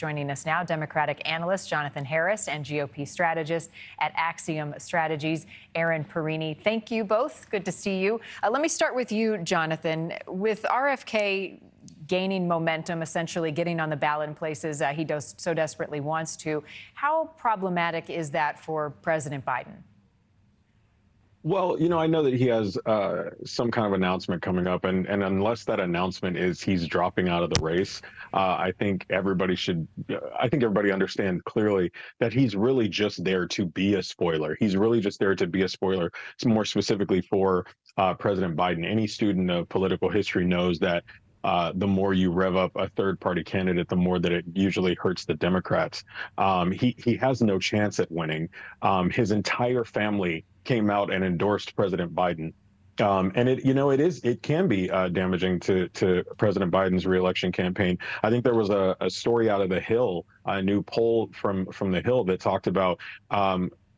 Joining us now, Democratic analyst Jonathan Harris and GOP strategist at Axiom Strategies, Erin Perrine. Thank you both. Good to see you. Let me start with you, Jonathan. With RFK gaining momentum, essentially getting on the ballot in places he so desperately wants to, how problematic is that for President Biden? Well, I know that he has some kind of announcement coming up, and unless that announcement is he's dropping out of the race, I think everybody understands clearly that he's really just there to be a spoiler. He's really just there to be a spoiler, more specifically for President Biden. Any student of political history knows that the more you rev up a third-party candidate, the more that it usually hurts the Democrats. He has no chance at winning. His entire family came out and endorsed President Biden. And it can be damaging to President Biden's reelection campaign. I think there was a story out of The Hill, a new poll from The Hill that talked about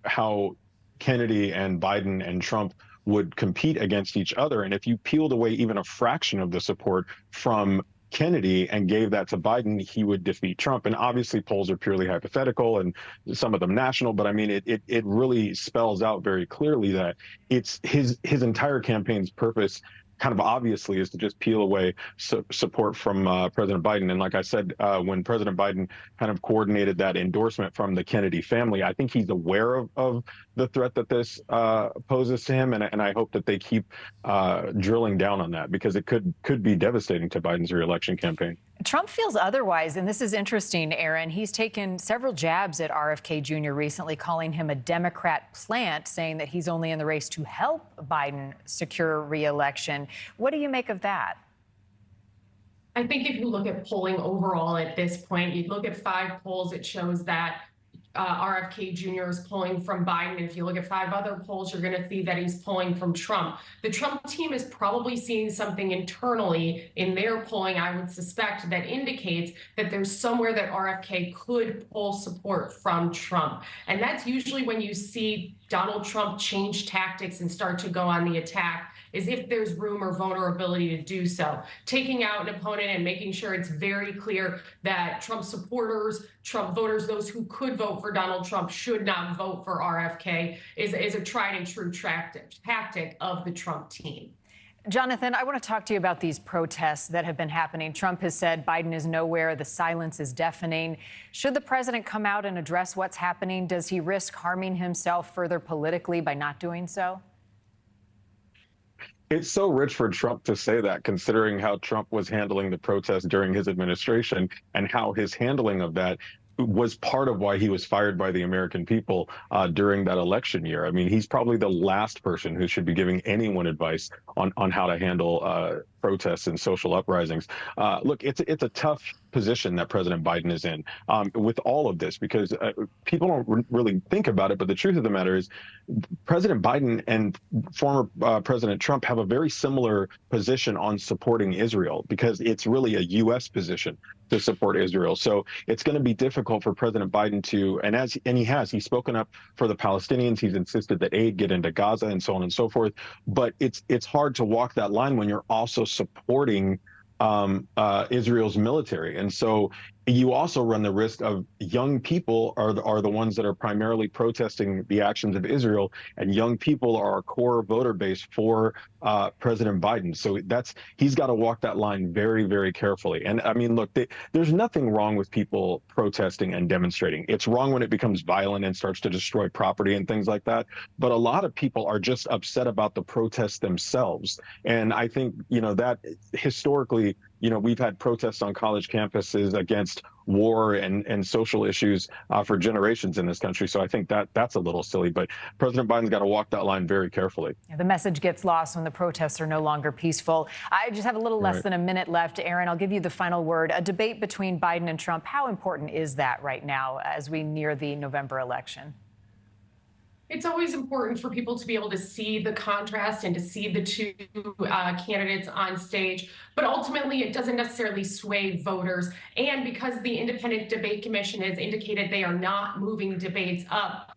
how Kennedy and Biden and Trump would compete against each other. And if you peeled away even a fraction of the support from Kennedy and gave that to Biden, he would defeat Trump. And obviously polls are purely hypothetical and some of them national, but I mean, it really spells out very clearly that it's his entire campaign's purpose kind of obviously is to just peel away support from President Biden. And like I said, when President Biden kind of coordinated that endorsement from the Kennedy family, I think he's aware of the threat that this poses to him. And I hope that they keep drilling down on that, because it could be devastating to Biden's reelection campaign. Trump feels otherwise, and this is interesting, Erin. He's taken several jabs at RFK Jr. recently, calling him a Democrat plant, saying that he's only in the race to help Biden secure re-election. What do you make of that? I think if you look at polling overall at this point, you look at 5 polls, it shows that RFK Jr. is pulling from Biden. If you look at 5 other polls, you're going to see that he's pulling from Trump. The Trump team is probably seeing something internally in their polling, I would suspect, that indicates that there's somewhere that RFK could pull support from Trump. And that's usually when you see Donald Trump change tactics and start to go on the attack, is if there's room or vulnerability to do so. Taking out an opponent and making sure it's very clear that Trump supporters, Trump voters, those who could vote for Donald Trump should not vote for RFK is a tried and true tactic of the Trump team. Jonathan, I want to talk to you about these protests that have been happening. Trump has said Biden is nowhere. The silence is deafening. Should the president come out and address what's happening? Does he risk harming himself further politically by not doing so? It's so rich for Trump to say that, considering how Trump was handling the protests during his administration and how his handling of that was part of why he was fired by the American people during that election year. I mean, he's probably the last person who should be giving anyone advice on how to handle protests and social uprisings. Look, it's a tough position that President Biden is in with all of this, because people don't really think about it. But the truth of the matter is President Biden and former President Trump have a very similar position on supporting Israel, because it's really a U.S. position to support Israel. So it's going to be difficult for President Biden to, he's spoken up for the Palestinians. He's insisted that aid get into Gaza and so on and so forth. But it's hard to walk that line when you're also supporting Israel's military. And so you also run the risk of young people are the ones that are primarily protesting the actions of Israel, and young people are our core voter base for President Biden. So he's got to walk that line very, very carefully. And I mean, look, there's nothing wrong with people protesting and demonstrating. It's wrong when it becomes violent and starts to destroy property and things like that. But a lot of people are just upset about the protests themselves. And I think, that historically, we've had protests on college campuses against war and social issues for generations in this country. So I think that's a little silly. But President Biden's got to walk that line very carefully. Yeah, the message gets lost when the protests are no longer peaceful. I just have a little less than a minute left. Erin, I'll give you the final word. A debate between Biden and Trump. How important is that right now as we near the November election? It's always important for people to be able to see the contrast and to see the two candidates on stage. But ultimately, it doesn't necessarily sway voters. And because the Independent Debate Commission has indicated they are not moving debates up,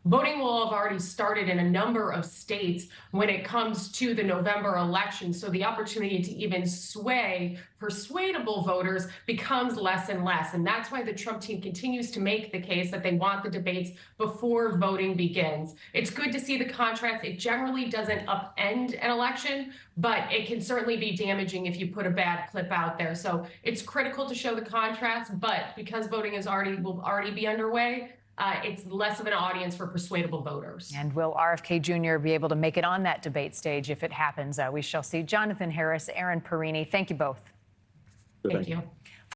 Voting will have already started in a number of states when it comes to the November election. So the opportunity to even sway persuadable voters becomes less and less. And that's why the Trump team continues to make the case that they want the debates before voting begins. It's good to see the contrast. It generally doesn't upend an election, but it can certainly be damaging if you put a bad clip out there. So it's critical to show the contrast, but because voting will already be underway, it's less of an audience for persuadable voters. And will RFK Jr. be able to make it on that debate stage if it happens? We shall see. Jonathan Harris, Erin Perrine, thank you both. Thank you.